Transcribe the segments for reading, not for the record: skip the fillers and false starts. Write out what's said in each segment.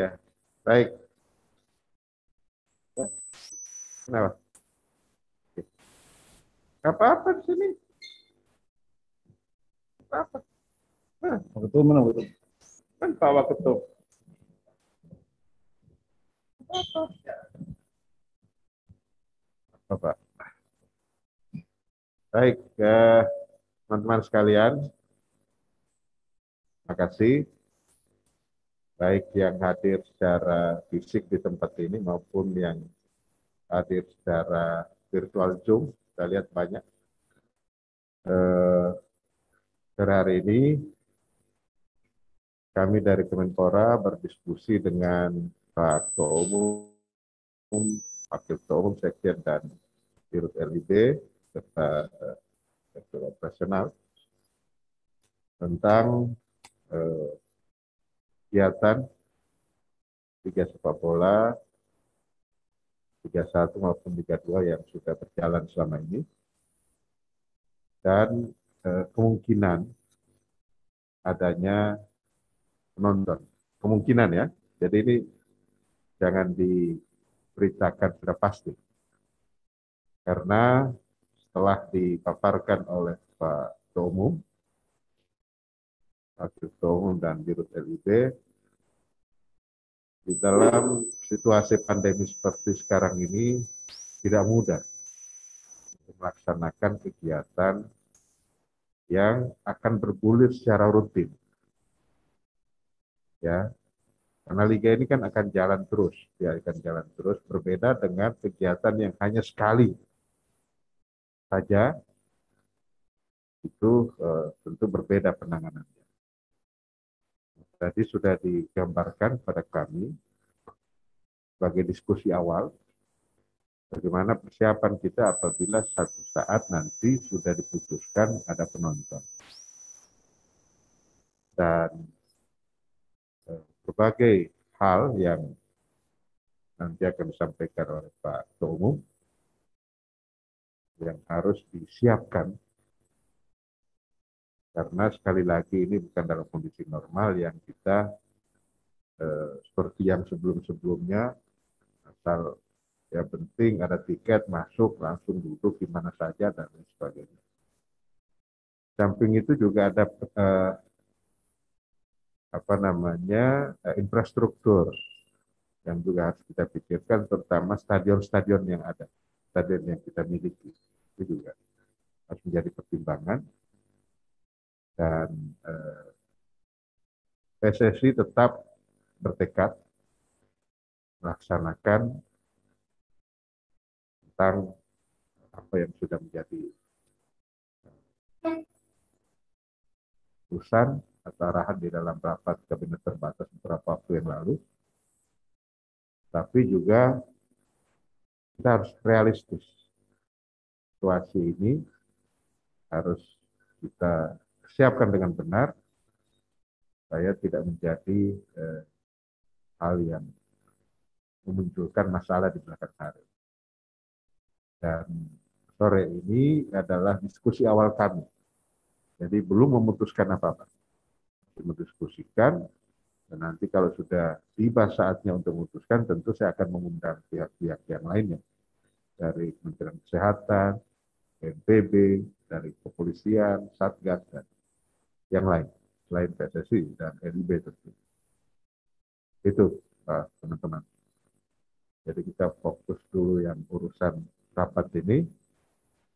Ya, baik. Ya, kenapa? Apa-apa di sini? Apa? Nah, Betul mana betul? kan Pak Waketum. Apa, Pak? Baik, teman-teman sekalian, terima kasih. Baik yang hadir secara fisik di tempat ini maupun yang hadir secara virtual Zoom. Kita lihat banyak. Hari ini kami dari Kemenpora berdiskusi dengan Pak Ketua Umum, Wakil Ketua Umum, Sekjen, dan Dirut LIB, serta Direktur Operasional tentang kegiatan Liga Sepak Bola Liga 1 maupun Liga 2 yang sudah berjalan selama ini, dan kemungkinan adanya penonton. Kemungkinan ya, jadi ini jangan diberitakan sudah pasti. Karena setelah dipaparkan oleh Pak Ketua Umum, Wakil Ketua Umum dan Dirut LIB, di dalam situasi pandemi seperti sekarang ini tidak mudah untuk melaksanakan kegiatan yang akan bergulir secara rutin. Ya, karena liga ini kan akan jalan terus, ya akan jalan terus, berbeda dengan kegiatan yang hanya sekali saja, itu tentu berbeda penanganannya. Tadi sudah digambarkan pada kami sebagai diskusi awal, bagaimana persiapan kita apabila satu saat nanti sudah diputuskan ada penonton. Dan berbagai hal yang nanti akan disampaikan oleh Pak Ketua Umum yang harus disiapkan, karena sekali lagi ini bukan dalam kondisi normal yang kita seperti yang sebelum-sebelumnya, asal ya penting ada tiket masuk langsung duduk di mana saja dan lain sebagainya. Samping itu juga ada infrastruktur yang juga harus kita pikirkan, terutama stadion-stadion yang ada, stadion yang kita miliki, itu juga harus menjadi pertimbangan. Dan PSSI tetap bertekad melaksanakan tentang apa yang sudah menjadi keputusan atau arahan di dalam rapat kabinet terbatas beberapa waktu yang lalu. Tapi juga kita harus realistis. Situasi ini harus kita siapkan dengan benar supaya tidak menjadi hal yang memunculkan masalah di belakang hari. Dan sore ini adalah diskusi awal kami. Jadi belum memutuskan apa-apa. Mendiskusikan, dan nanti kalau sudah tiba saatnya untuk memutuskan, tentu saya akan mengundang pihak-pihak yang lainnya. Dari Kementerian Kesehatan, BNPB, dari kepolisian, Satgas, dan yang lain. Selain PSSI dan LIB tentu. Itu teman-teman. Jadi kita fokus dulu yang urusan rapat ini.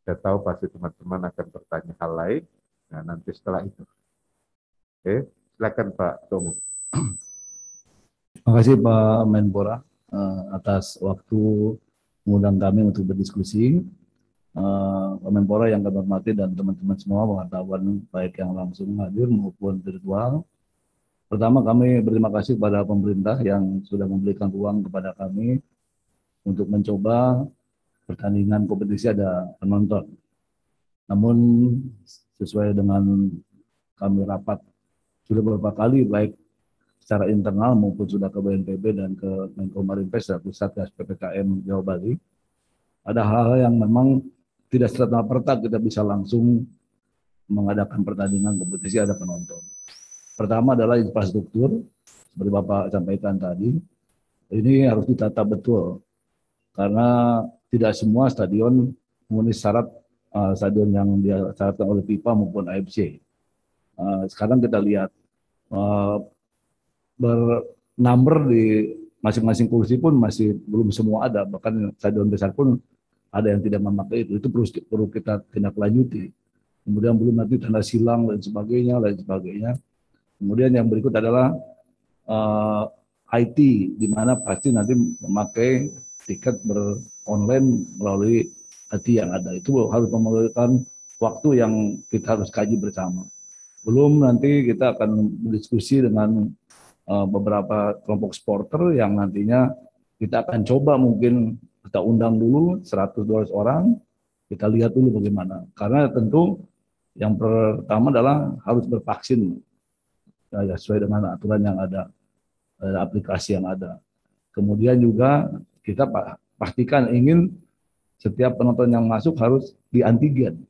Saya tahu pasti teman-teman akan bertanya hal lain. Nah, nanti setelah itu. Oke, silakan Pak Tomo. Terima kasih Pak Menpora atas waktu mengundang kami untuk berdiskusi. Pak Menpora yang kami hormati dan teman-teman semua wartawan baik yang langsung hadir maupun virtual. Pertama, kami berterima kasih kepada pemerintah yang sudah memberikan ruang kepada kami untuk mencoba pertandingan kompetisi ada penonton. Namun sesuai dengan kami rapat sudah beberapa kali baik secara internal maupun sudah ke BNPB dan ke Menko Marinvest dan Satgas PPKM Jawa Bali, ada hal-hal yang memang tidak serta-merta kita bisa langsung mengadakan pertandingan kompetisi ada penonton. Pertama adalah infrastruktur, seperti Bapak sampaikan tadi, ini harus ditata betul karena tidak semua stadion memenuhi syarat stadion yang disyaratkan oleh FIFA maupun AFC. Sekarang kita lihat bernumber di masing-masing kursi pun masih belum semua ada, bahkan stadion besar pun ada yang tidak memakai itu. Itu perlu kita tindak lanjuti. Kemudian belum nanti tanda silang dan sebagainya, lain sebagainya. Kemudian yang berikut adalah IT, di mana pasti nanti memakai tiket online melalui IT yang ada. Itu harus memerlukan waktu yang kita harus kaji bersama. Belum nanti kita akan berdiskusi dengan beberapa kelompok supporter yang nantinya kita akan coba mungkin kita undang dulu 100-200 orang, kita lihat dulu bagaimana. Karena tentu yang pertama adalah harus bervaksin ya, sesuai dengan aturan yang ada, aplikasi yang ada. Kemudian juga kita pastikan ingin setiap penonton yang masuk harus di antigen,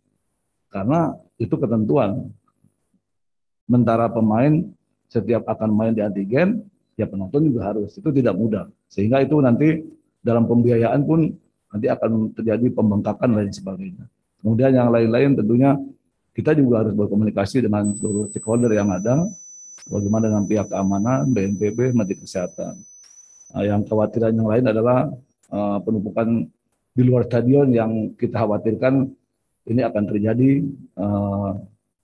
karena itu ketentuan. Sementara pemain setiap akan main di antigen, ya penonton juga harus. Itu tidak mudah. Sehingga itu nanti dalam pembiayaan pun nanti akan terjadi pembengkakan dan lain sebagainya. Kemudian yang lain-lain tentunya kita juga harus berkomunikasi dengan seluruh stakeholder yang ada, bagaimana dengan pihak keamanan, BNPB, Menteri Kesehatan. Yang kekhawatiran yang lain adalah penumpukan di luar stadion yang kita khawatirkan ini akan terjadi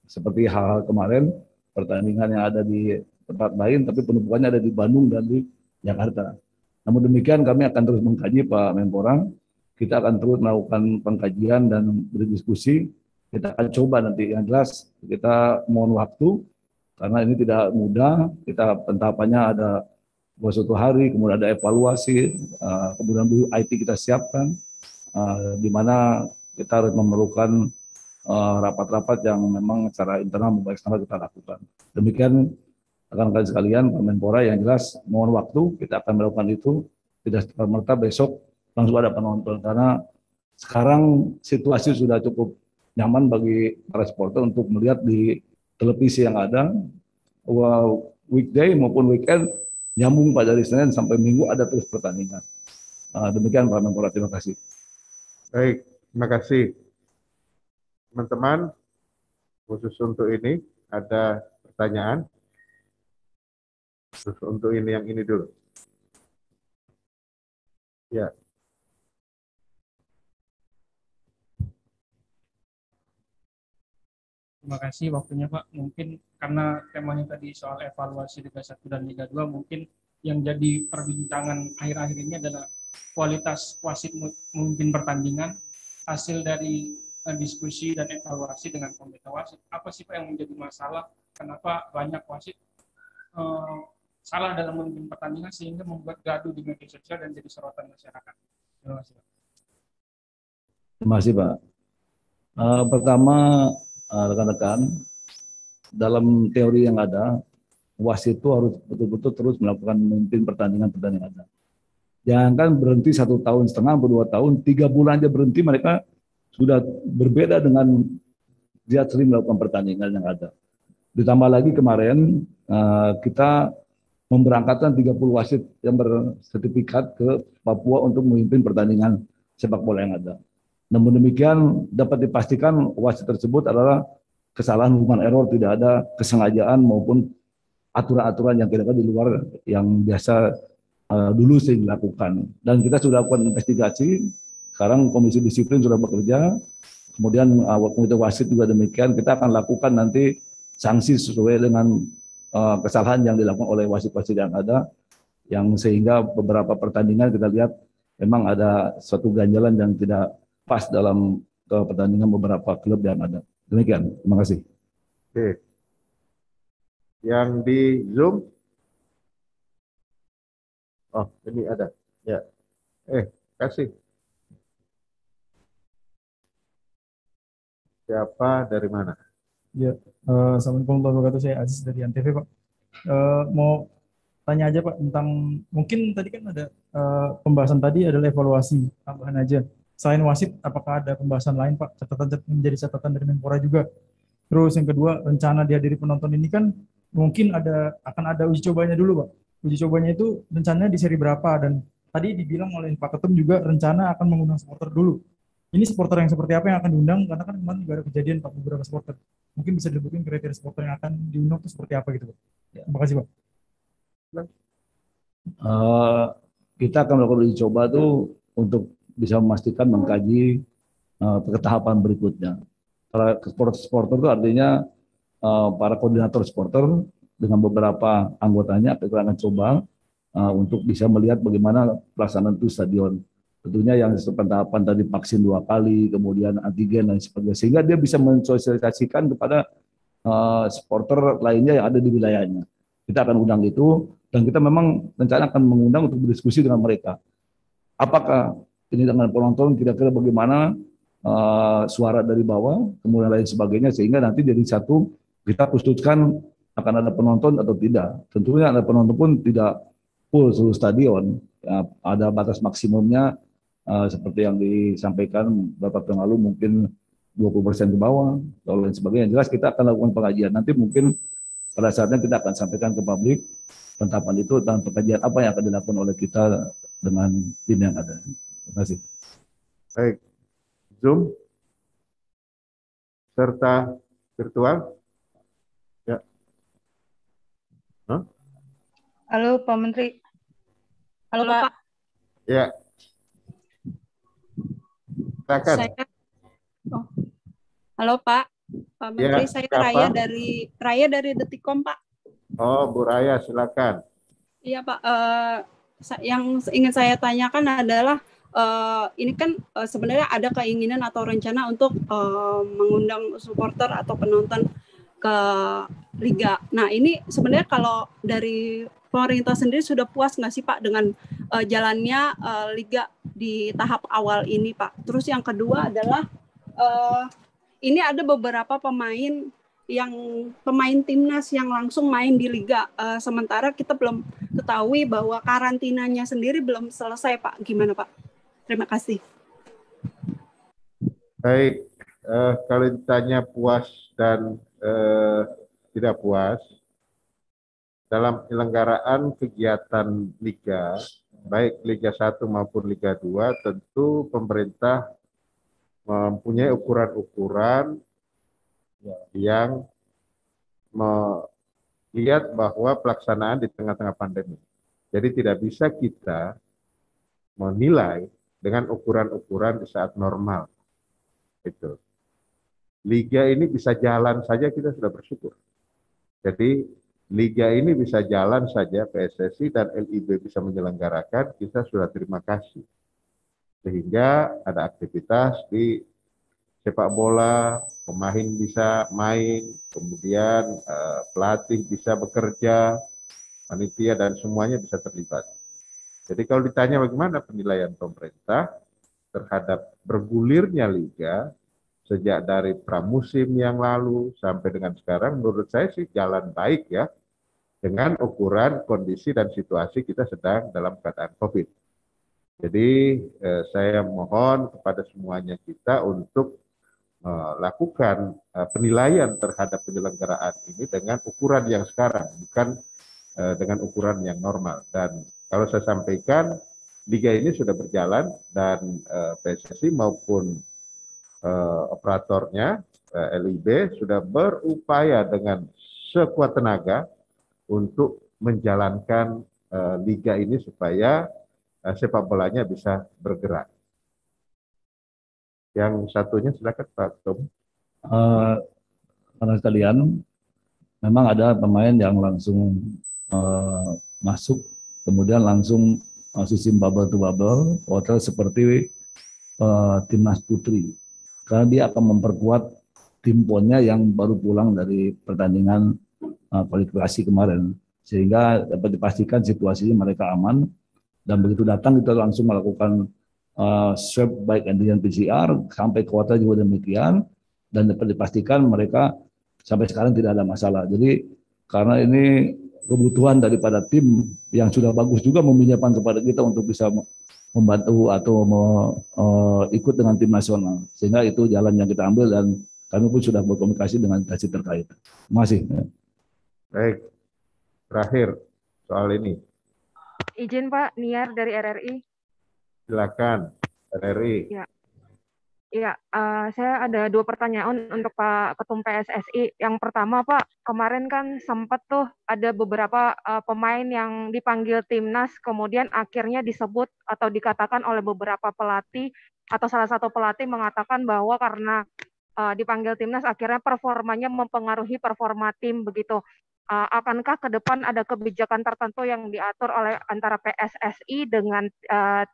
seperti hal-hal kemarin, pertandingan yang ada di tempat lain, tapi penumpukannya ada di Bandung dan di Jakarta. Namun demikian kami akan terus mengkaji Pak Menpora, kita akan terus melakukan pengkajian dan berdiskusi. Kita akan coba nanti, yang jelas kita mohon waktu, karena ini tidak mudah, kita pentahapannya ada suatu hari, kemudian ada evaluasi, kemudian dulu IT kita siapkan, di mana kita harus memerlukan rapat-rapat yang memang secara internal maupun eksternal kita lakukan. Demikian rekan-rekan sekalian, Pak Menpora, yang jelas mohon waktu, kita akan melakukan itu, tidak serta-merta besok langsung ada penonton, karena sekarang situasi sudah cukup nyaman bagi para supporter untuk melihat di televisi yang ada, weekday maupun weekend, nyambung pada dari Senin sampai Minggu ada terus pertandingan. Demikian Pak Menpora, terima kasih. Baik, terima kasih. Teman-teman, khusus untuk ini ada pertanyaan? Khusus untuk ini yang ini dulu. Ya. Terima kasih waktunya Pak. Mungkin karena temanya tadi soal evaluasi Liga 1 dan Liga 2, mungkin yang jadi perbincangan akhir-akhir ini adalah kualitas wasit memimpin pertandingan, hasil dari diskusi dan evaluasi dengan komite wasit. Apa sih Pak yang menjadi masalah? Kenapa banyak wasit salah dalam memimpin pertandingan sehingga membuat gaduh di media sosial dan jadi sorotan masyarakat? Terima kasih Pak. Terima kasih Pak. Pertama, rekan-rekan, dalam teori yang ada, wasit itu harus betul-betul terus melakukan memimpin pertandingan-pertandingan ada. Jangan kan berhenti 1,5 tahun, 2 tahun, 3 bulan aja berhenti, mereka sudah berbeda dengan dia sering melakukan pertandingan yang ada. Ditambah lagi kemarin kita memberangkatkan 30 wasit yang bersertifikat ke Papua untuk memimpin pertandingan sepak bola yang ada. Namun demikian dapat dipastikan wasit tersebut adalah kesalahan human error, tidak ada kesengajaan maupun aturan-aturan yang kira-kira di luar yang biasa dulu sering dilakukan. Dan kita sudah lakukan investigasi, sekarang Komisi Disiplin sudah bekerja, kemudian komite wasit juga demikian, kita akan lakukan nanti sanksi sesuai dengan kesalahan yang dilakukan oleh wasit-wasit yang ada, yang sehingga beberapa pertandingan kita lihat memang ada suatu ganjalan yang tidak pas dalam pertandingan beberapa klub yang ada. Demikian, terima kasih. Oke. Yang di Zoom? Oh, ini ada. Ya. Kasih. Siapa dari mana? Ya, Assalamualaikum warahmatullahi wabarakatuh. Saya Aziz dari Antv, Pak. Mau tanya aja Pak tentang, mungkin tadi kan ada pembahasan tadi adalah evaluasi, tambahan aja. Selain wasit, apakah ada pembahasan lain Pak? Catatan menjadi catatan dari Menpora juga. Terus yang kedua, rencana dihadiri penonton ini kan mungkin akan ada uji cobanya dulu Pak. uji cobanya itu rencananya di seri berapa, dan tadi dibilang oleh Pak Ketum juga rencana akan mengundang supporter dulu. Ini supporter yang seperti apa yang akan diundang? Karena kan kemarin juga ada kejadian Pak, beberapa supporter. Mungkin bisa disebutin kriteria supporter yang akan diundang itu seperti apa gitu Pak. Terima kasih Pak. Eh, kita akan melakukan uji coba tuh untuk bisa memastikan mengkaji ke tahapan berikutnya. Para supporter itu artinya para koordinator supporter dengan beberapa anggotanya kita akan coba untuk bisa melihat bagaimana pelaksanaan itu stadion. Tentunya yang tahapan tadi vaksin 2 kali, kemudian antigen dan sebagainya, sehingga dia bisa mensosialisasikan kepada supporter lainnya yang ada di wilayahnya. Kita akan undang itu, dan kita memang rencana akan mengundang untuk berdiskusi dengan mereka. Apakah ini dengan penonton kira-kira bagaimana suara dari bawah, kemudian lain sebagainya, sehingga nanti jadi satu kita putuskan akan ada penonton atau tidak. Tentunya ada penonton pun tidak full seluruh stadion, ya, ada batas maksimumnya seperti yang disampaikan beberapa tahun lalu mungkin 20% ke bawah, atau lain sebagainya. Jelas kita akan lakukan pengajian. Nanti mungkin pada saatnya kita akan sampaikan ke publik penetapan itu dan pengajian apa yang akan dilakukan oleh kita dengan tim yang ada. Terima kasih. Baik, Zoom serta virtual. Ya. Hah? Halo Pak Menteri. Halo Pak. Ya. Silakan. Oh. Halo Pak. Pak Menteri, Ya, saya siapa? Raya dari Detikkom Pak. Oh, Bu Raya, silakan. Iya Pak. Yang ingin saya tanyakan adalah ini kan sebenarnya ada keinginan atau rencana untuk mengundang supporter atau penonton ke Liga. Nah ini sebenarnya kalau dari pemerintah sendiri sudah puas nggak sih Pak dengan jalannya Liga di tahap awal ini Pak? Terus yang kedua adalah ini ada beberapa pemain timnas yang langsung main di Liga. Sementara kita belum ketahui bahwa karantinanya sendiri belum selesai Pak. Gimana Pak? Terima kasih. Baik, kalau ditanya puas dan tidak puas, dalam penyelenggaraan kegiatan Liga, baik Liga 1 maupun Liga 2, tentu pemerintah mempunyai ukuran-ukuran yang melihat bahwa pelaksanaan di tengah-tengah pandemi. Jadi tidak bisa kita menilai dengan ukuran-ukuran di saat normal. Itu. Liga ini bisa jalan saja kita sudah bersyukur. Jadi Liga ini bisa jalan saja, PSSI dan LIB bisa menyelenggarakan, kita sudah terima kasih. Sehingga ada aktivitas di sepak bola, pemain bisa main, kemudian pelatih bisa bekerja, panitia dan semuanya bisa terlibat. Jadi kalau ditanya bagaimana penilaian pemerintah terhadap bergulirnya Liga sejak dari pramusim yang lalu sampai dengan sekarang, menurut saya sih jalan baik ya, dengan ukuran kondisi dan situasi kita sedang dalam keadaan COVID. Jadi saya mohon kepada semuanya kita untuk melakukan penilaian terhadap penyelenggaraan ini dengan ukuran yang sekarang, bukan dengan ukuran yang normal. Dan kalau saya sampaikan, Liga ini sudah berjalan dan PSSI maupun operatornya, LIB, sudah berupaya dengan sekuat tenaga untuk menjalankan Liga ini supaya sepak bolanya bisa bergerak. Yang satunya silakan Pak Tom. Karena sekalian, memang ada pemain yang langsung masuk, kemudian langsung sistem bubble to bubble, hotel seperti timnas putri. Karena dia akan memperkuat tim ponnya yang baru pulang dari pertandingan kualifikasi kemarin, sehingga dapat dipastikan situasinya mereka aman, dan begitu datang kita langsung melakukan swab baik antigen PCR sampai ke hotel juga demikian, dan dapat dipastikan mereka sampai sekarang tidak ada masalah. Jadi karena ini kebutuhan daripada tim yang sudah bagus juga meminjamkan kepada kita untuk bisa membantu atau ikut dengan tim nasional, sehingga itu jalan yang kita ambil dan kami pun sudah berkomunikasi dengan instansi terkait. Terima kasih. Baik, terakhir soal ini. Izin Pak, Niar dari RRI. Silakan, RRI. Ya, ya, saya ada 2 pertanyaan untuk Pak Ketum PSSI. Yang pertama Pak, kemarin kan sempat tuh ada beberapa pemain yang dipanggil timnas, kemudian akhirnya disebut atau dikatakan oleh beberapa pelatih atau salah satu pelatih mengatakan bahwa karena dipanggil timnas akhirnya performanya mempengaruhi performa tim begitu. Akankah ke depan ada kebijakan tertentu yang diatur oleh antara PSSI dengan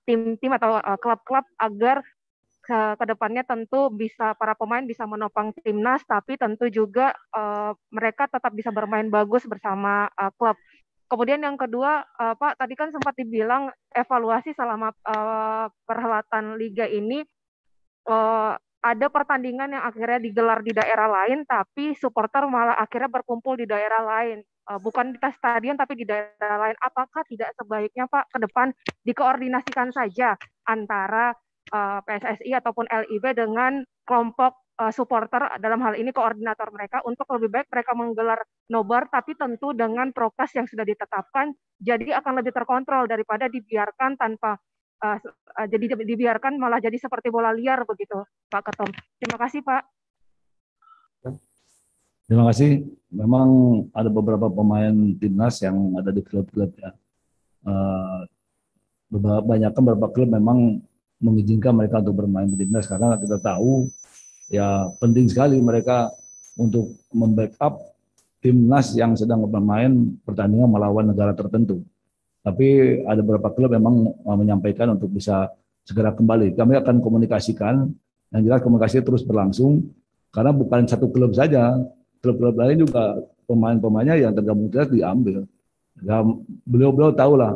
tim-tim atau klub-klub agar ke depannya tentu bisa para pemain bisa menopang timnas, tapi tentu juga mereka tetap bisa bermain bagus bersama klub. Kemudian yang kedua, Pak, tadi kan sempat dibilang evaluasi selama perhelatan liga ini ada pertandingan yang akhirnya digelar di daerah lain, tapi supporter malah akhirnya berkumpul di daerah lain. Bukan di stadion, tapi di daerah lain. Apakah tidak sebaiknya, Pak, ke depan dikoordinasikan saja antara PSSI ataupun LIB dengan kelompok supporter, dalam hal ini koordinator mereka, untuk lebih baik mereka menggelar nobar, tapi tentu dengan prokes yang sudah ditetapkan, jadi akan lebih terkontrol daripada dibiarkan tanpa jadi dibiarkan malah jadi seperti bola liar begitu, Pak Ketum. Terima kasih, Pak. Terima kasih. Memang ada beberapa pemain timnas yang ada di klub-klub ya. Beberapa klub memang mengizinkan mereka untuk bermain di timnas karena kita tahu ya penting sekali mereka untuk membackup timnas yang sedang bermain pertandingan melawan negara tertentu. Tapi ada beberapa klub memang menyampaikan untuk bisa segera kembali. Kami akan komunikasikan, yang jelas komunikasi terus berlangsung, karena bukan satu klub saja, klub-klub lain juga pemain-pemainnya yang tergabung timnas diambil. Ya, beliau tahu lah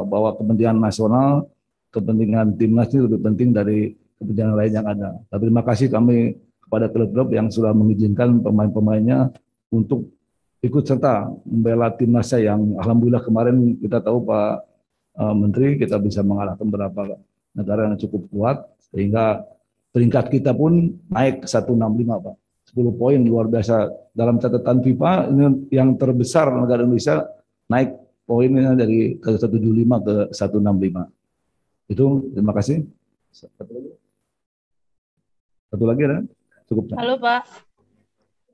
bahwa kepentingan nasional, kepentingan timnas ini lebih penting dari kepentingan lain yang ada. Tapi terima kasih kami kepada klub-klub yang sudah mengizinkan pemain-pemainnya untuk ikut serta membela timnas yang alhamdulillah kemarin kita tahu Pak Menteri kita bisa mengalahkan beberapa negara yang cukup kuat sehingga peringkat kita pun naik ke 165 Pak. 10 poin luar biasa dalam catatan FIFA ini yang terbesar negara Indonesia naik poinnya dari ke 175 ke 165. Itu terima kasih. Satu lagi ada? Cukup. Halo Pak.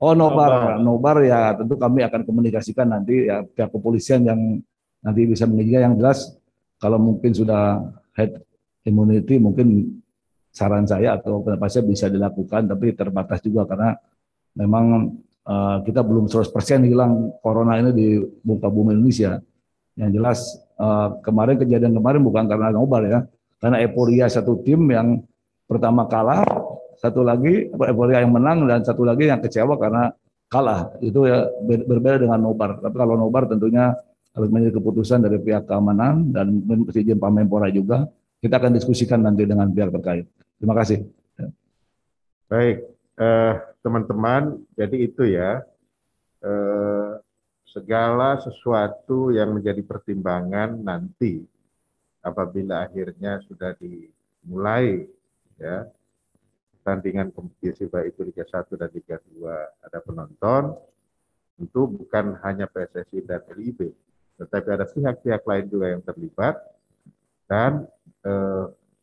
Oh nobar ya tentu kami akan komunikasikan nanti ya pihak kepolisian yang nanti bisa mengizinkan. Yang jelas kalau mungkin sudah herd immunity mungkin saran saya atau pendapat saya bisa dilakukan tapi terbatas juga karena memang kita belum 100% hilang corona ini di muka bumi Indonesia. Yang jelas kejadian kemarin bukan karena nobar ya, karena euforia satu tim yang pertama kalah, satu lagi euforia yang menang dan satu lagi yang kecewa karena kalah. Itu ya berbeda dengan nobar. Tapi kalau nobar tentunya harus menjadi keputusan dari pihak keamanan dan izin Pak Menpora juga. Kita akan diskusikan nanti dengan pihak terkait. Terima kasih. Baik, teman-teman, jadi itu ya segala sesuatu yang menjadi pertimbangan nanti apabila akhirnya sudah dimulai ya pertandingan kompetisi baik itu Liga 1 dan Liga 2 ada penonton, tentu bukan hanya PSSI dan LIB, tetapi ada pihak-pihak lain juga yang terlibat dan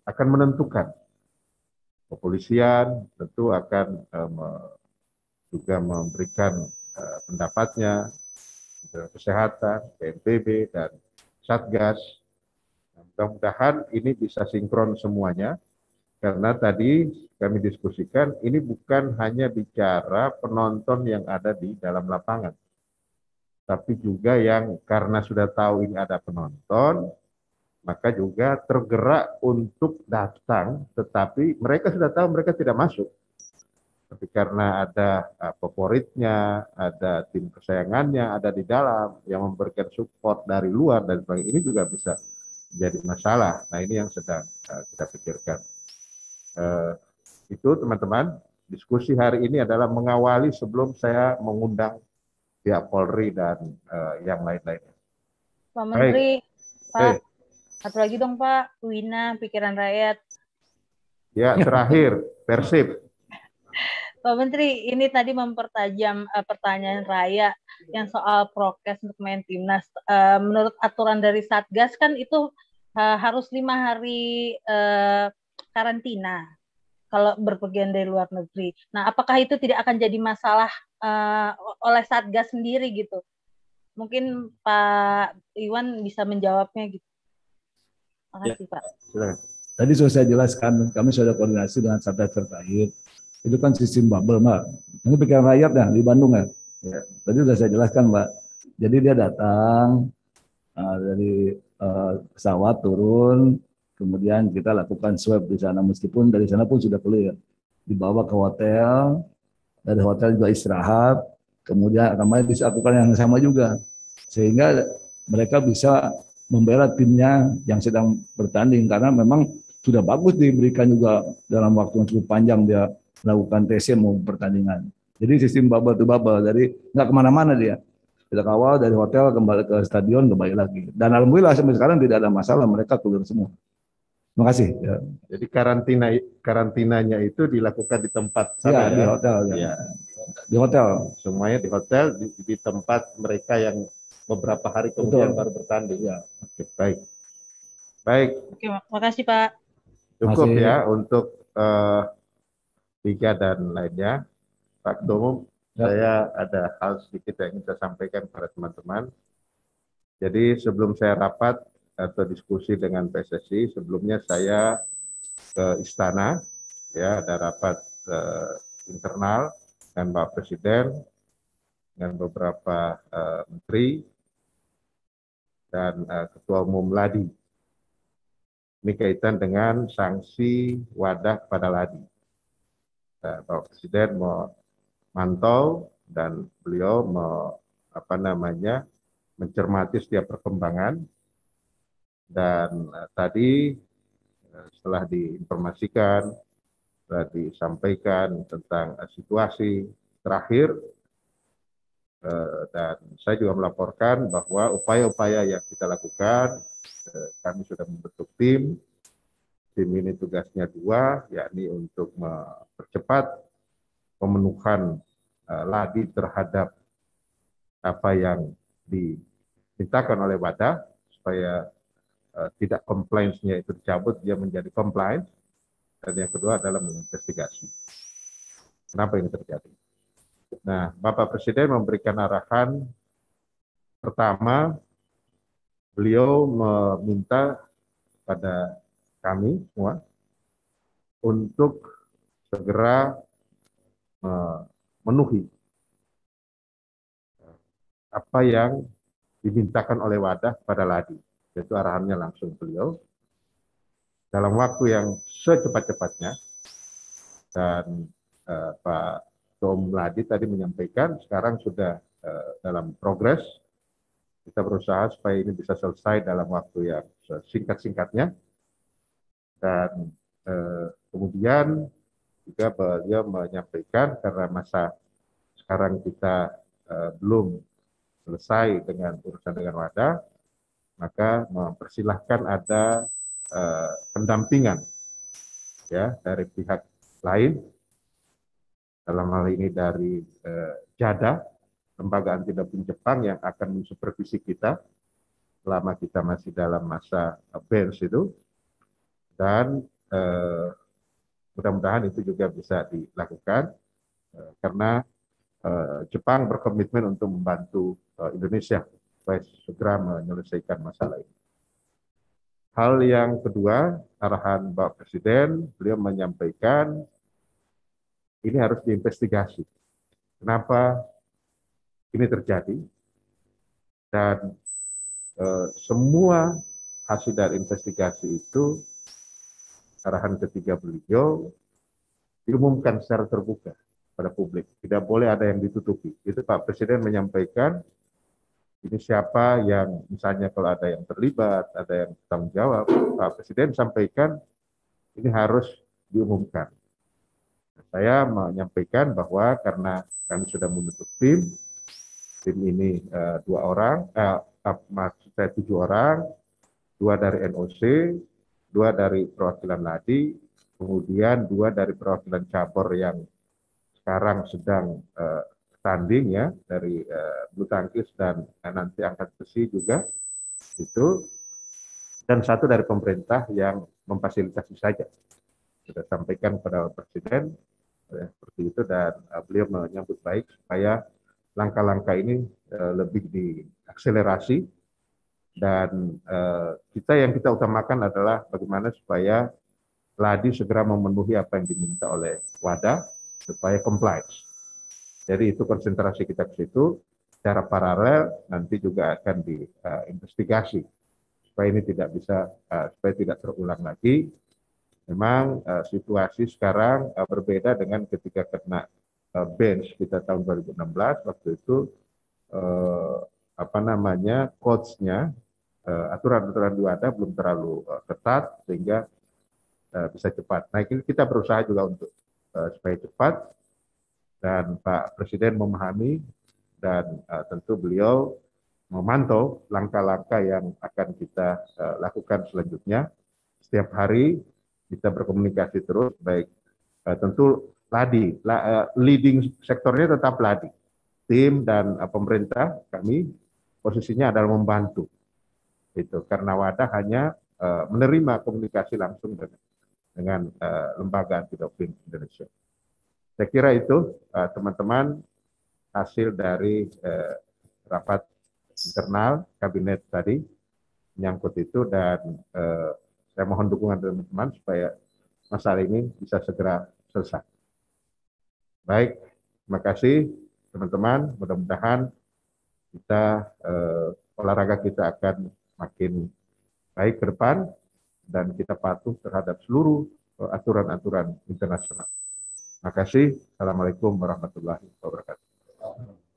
akan menentukan. Kepolisian tentu akan juga memberikan pendapatnya, kesehatan, BNPB, dan Satgas. Mudah-mudahan ini bisa sinkron semuanya, karena tadi kami diskusikan ini bukan hanya bicara penonton yang ada di dalam lapangan, tapi juga yang karena sudah tahu ini ada penonton, maka juga tergerak untuk datang, tetapi mereka sudah tahu mereka tidak masuk. Tapi karena ada favoritnya, ada tim kesayangannya, ada di dalam yang memberikan support dari luar dan sebagainya, ini juga bisa jadi masalah. Nah ini yang sedang kita pikirkan. Itu teman-teman, diskusi hari ini adalah mengawali sebelum saya mengundang pihak Polri dan yang lain-lainnya. Pak Menteri, Pak, satu lagi dong Pak, Wina, Pikiran Rakyat. Ya, terakhir, Persib. Pak Menteri, ini tadi mempertajam pertanyaan Raya. yang soal prokes untuk main timnas. Menurut aturan dari Satgas kan itu harus 5 hari karantina kalau berpergian dari luar negeri. Nah, apakah itu tidak akan jadi masalah oleh Satgas sendiri gitu? Mungkin Pak Iwan bisa menjawabnya gitu. Makasih Pak. Tadi sudah saya jelaskan, kami sudah koordinasi dengan Satgas terkait. Itu kan sistem bubble, Mbak. Ini pikiran rakyat ya di Bandung ya. Tadi sudah saya jelaskan, Mbak. Jadi dia datang dari pesawat turun, kemudian kita lakukan swab di sana. Meskipun dari sana pun sudah clear. Dibawa ke hotel, dari hotel juga istirahat, kemudian kemarin bisa lakukan yang sama juga. Sehingga mereka bisa membela timnya yang sedang bertanding, karena memang sudah bagus diberikan juga dalam waktu yang cukup panjang dia melakukan TC mau pertandingan. Jadi sistem bubble to bubble, jadi nggak kemana-mana dia. Kita kawal dari hotel kembali ke stadion, kembali lagi. Dan alhamdulillah sampai sekarang tidak ada masalah, mereka keluar semua. Terima kasih. Ya. Jadi karantinanya itu dilakukan di tempat sana ya, di hotel. Ya. Di hotel. Semuanya di hotel, di tempat mereka yang beberapa hari kemudian baru bertanding. Ya. Oke, baik. Baik. Oke, makasih Pak. Cukup ya untuk Liga dan lainnya. Pak Ketua Umum, saya ada hal sedikit yang ingin saya sampaikan kepada teman-teman. Jadi sebelum saya rapat atau diskusi dengan PSSI, sebelumnya saya ke Istana, ya ada rapat internal dengan Pak Presiden, dengan beberapa menteri, dan Ketua Umum Ladi. Ini kaitan dengan sanksi wadah pada Ladi. Pak Presiden memantau dan beliau mencermati setiap perkembangan, dan tadi setelah diinformasikan, setelah disampaikan tentang situasi terakhir, dan saya juga melaporkan bahwa upaya-upaya yang kita lakukan, kami sudah membentuk tim ini tugasnya 2, yakni untuk mempercepat pemenuhan Ladi terhadap apa yang dimintakan oleh wadah, supaya tidak compliance-nya itu dicabut, dia menjadi compliance. Dan yang kedua adalah menginvestigasi kenapa ini terjadi. Nah, Bapak Presiden memberikan arahan pertama, beliau meminta pada kami semua untuk segera memenuhi apa yang dimintakan oleh wadah pada Ladi. Itu arahannya langsung beliau dalam waktu yang secepat-cepatnya. Dan Pak Tom Ladi tadi menyampaikan sekarang sudah dalam progres. Kita berusaha supaya ini bisa selesai dalam waktu yang singkat-singkatnya. Dan kemudian juga beliau menyampaikan karena masa sekarang kita belum selesai dengan urusan dengan wadah, maka mempersilahkan ada pendampingan ya dari pihak lain, dalam hal ini dari JADA, Lembaga Anti Doping Jepang, yang akan mensupervisi kita selama kita masih dalam masa bench itu, dan mudah-mudahan itu juga bisa dilakukan karena Jepang berkomitmen untuk membantu Indonesia supaya segera menyelesaikan masalah ini. Hal yang kedua, arahan Bapak Presiden, beliau menyampaikan ini harus diinvestigasi. Kenapa ini terjadi? Dan semua hasil dari investigasi itu, arahan ketiga beliau, diumumkan secara terbuka pada publik. Tidak boleh ada yang ditutupi. Itu Pak Presiden menyampaikan, ini siapa yang misalnya kalau ada yang terlibat, ada yang tanggung jawab, Pak Presiden sampaikan ini harus diumumkan. Saya menyampaikan bahwa karena kami sudah membentuk tim ini 2 orang, maksud saya 7 orang, 2 dari NOC, 2 dari perwakilan Ladi, kemudian 2 dari perwakilan cabur yang sekarang sedang tanding ya dari bulu tangkis dan nanti angkat besi juga itu, dan satu dari pemerintah yang memfasilitasi saja. Sudah sampaikan kepada Presiden seperti itu, dan beliau menyambut baik supaya langkah-langkah ini lebih diakselerasi, dan yang kita utamakan adalah bagaimana supaya Ladi segera memenuhi apa yang diminta oleh WADA supaya compliance. Jadi itu konsentrasi kita ke situ. Secara paralel nanti juga akan diinvestigasi supaya ini supaya tidak terulang lagi. Memang situasi sekarang berbeda dengan ketika kena bench kita tahun 2016. Waktu itu coach-nya aturan-aturan di WADA belum terlalu ketat sehingga bisa cepat. Nah, kita berusaha juga untuk supaya cepat, dan Pak Presiden memahami, dan tentu beliau memantau langkah-langkah yang akan kita lakukan selanjutnya. Setiap hari kita berkomunikasi terus, baik tentu leading sektornya tetap Ladi. Tim dan pemerintah kami posisinya adalah membantu. Itu karena WADA hanya menerima komunikasi langsung dengan lembaga anti doping Indonesia. Saya kira itu teman-teman hasil dari rapat internal kabinet tadi menyangkut itu, dan saya mohon dukungan teman-teman supaya masalah ini bisa segera selesai. Baik, terima kasih teman-teman. Mudah-mudahan olahraga kita akan makin baik ke depan, dan kita patuh terhadap seluruh aturan-aturan internasional. Terima kasih. Assalamualaikum warahmatullahi wabarakatuh.